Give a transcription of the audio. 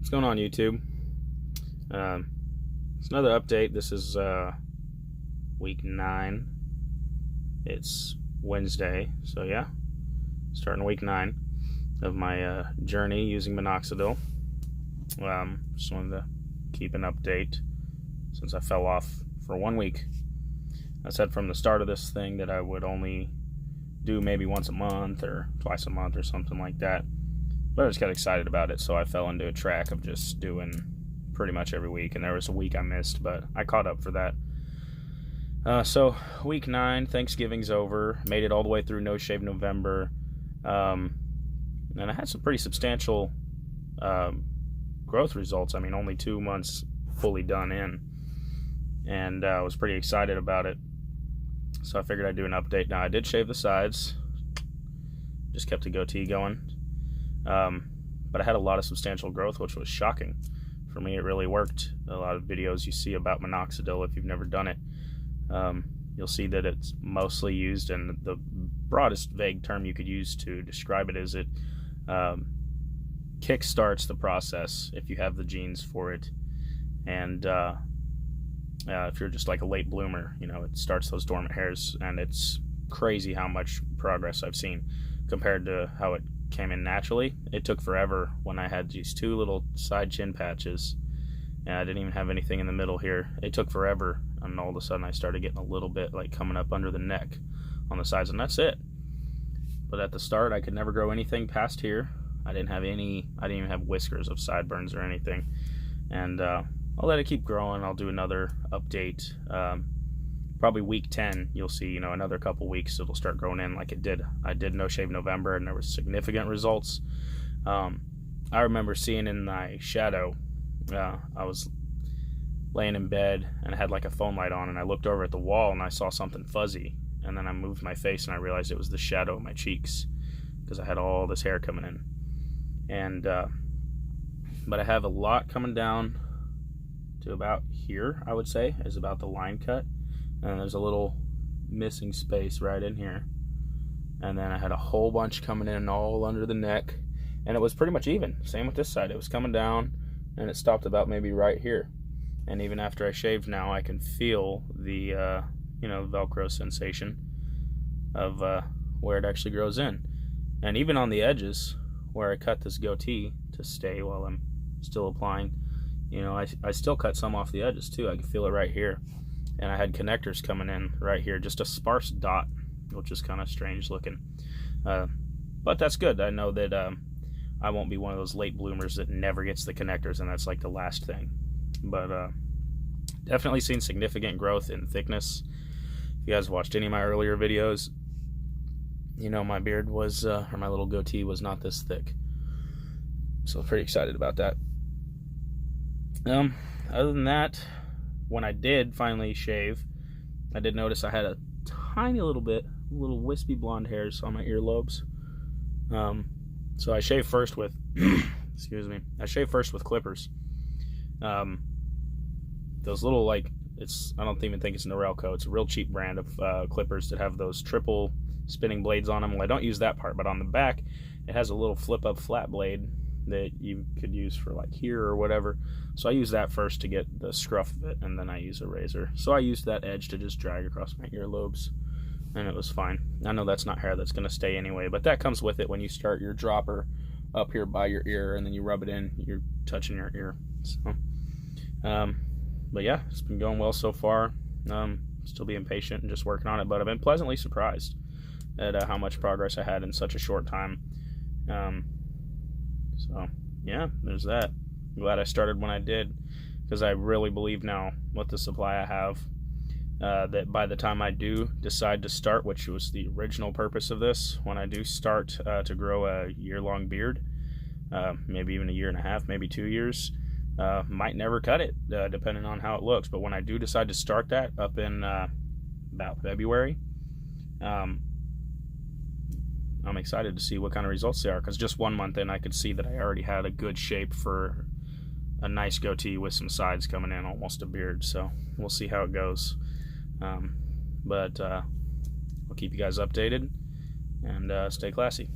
What's going on, YouTube? It's another update. This is week 9. It's Wednesday, so yeah, starting week 9 of my journey using Minoxidil. Just wanted to keep an update since I fell off for 1 week. I said from the start of this thing that I would only do maybe once a month or twice a month or something like that, but I just got excited about it, so I fell into a track of just doing pretty much every week, and there was a week I missed, but I caught up for that. So week 9, Thanksgiving's over, made it all the way through No Shave November, and I had some pretty substantial growth results. I mean, only 2 months fully done in, and I was pretty excited about it, so I figured I'd do an update. Now, I did shave the sides, just kept the goatee going, but I had a lot of substantial growth, which was shocking. For me, it really worked. A lot of videos you see about Minoxidil, if you've never done it, you'll see that it's mostly used, and the broadest vague term you could use to describe it is it kick-starts the process if you have the genes for it, and if you're just like a late bloomer, you know, it starts those dormant hairs, and it's crazy how much progress I've seen compared to how it came in naturally. It took forever when I had these 2 little side chin patches, and I didn't even have anything in the middle here. It took forever, and all of a sudden I started getting a little bit like coming up under the neck on the sides, and that's it. But at the start, I could never grow anything past here. I didn't even have whiskers of sideburns or anything, and I'll let it keep growing. I'll do another update. Probably week 10, you'll see, you know, another couple weeks it'll start growing in like it did. I did No Shave November, and there was significant results. I remember seeing in my shadow, I was laying in bed and I had like a phone light on, and I looked over at the wall and I saw something fuzzy, and then I moved my face and I realized it was the shadow of my cheeks because I had all this hair coming in. And but I have a lot coming down to about here, I would say, is about the line cut, and there's a little missing space right in here, and then I had a whole bunch coming in all under the neck, and it was pretty much even. Same with this side, it was coming down and it stopped about maybe right here, and even after I shaved now I can feel the you know, Velcro sensation of where it actually grows in. And even on the edges where I cut this goatee to stay while I'm still applying, you know, I still cut some off the edges too. I can feel it right here. And I had connectors coming in right here, just a sparse dot, which is kind of strange looking. But that's good. I know that I won't be one of those late bloomers that never gets the connectors, and that's like the last thing. But definitely seen significant growth in thickness. If you guys watched any of my earlier videos, you know my beard was, or my little goatee was not this thick. So pretty excited about that. Other than that, when I did finally shave, I did notice I had a tiny little wispy blonde hairs on my earlobes. So I shaved first with, excuse me, I shaved first with clippers. Those little, like, I don't even think it's Norelco. It's a real cheap brand of clippers that have those triple spinning blades on them. Well, I don't use that part, but on the back, it has a little flip-up flat blade that you could use for like here or whatever. So I use that first to get the scruff of it, and then I use a razor. So I used that edge to just drag across my earlobes, and it was fine. I know that's not hair that's going to stay anyway, but that comes with it when you start your dropper up here by your ear, and then you rub it in, you're touching your ear. So but yeah, it's been going well so far. Still being patient and just working on it, but I've been pleasantly surprised at how much progress I had in such a short time. So yeah, there's that. I'm glad I started when I did, because I really believe now with the supply I have, that by the time I do decide to start, which was the original purpose of this, when I do start to grow a year-long beard, maybe even a year and a half, maybe 2 years, might never cut it, depending on how it looks. But when I do decide to start that up in about February, I'm excited to see what kind of results they are, because just 1 month in, I could see that I already had a good shape for a nice goatee with some sides coming in, almost a beard. So we'll see how it goes. But I'll keep you guys updated, and stay classy.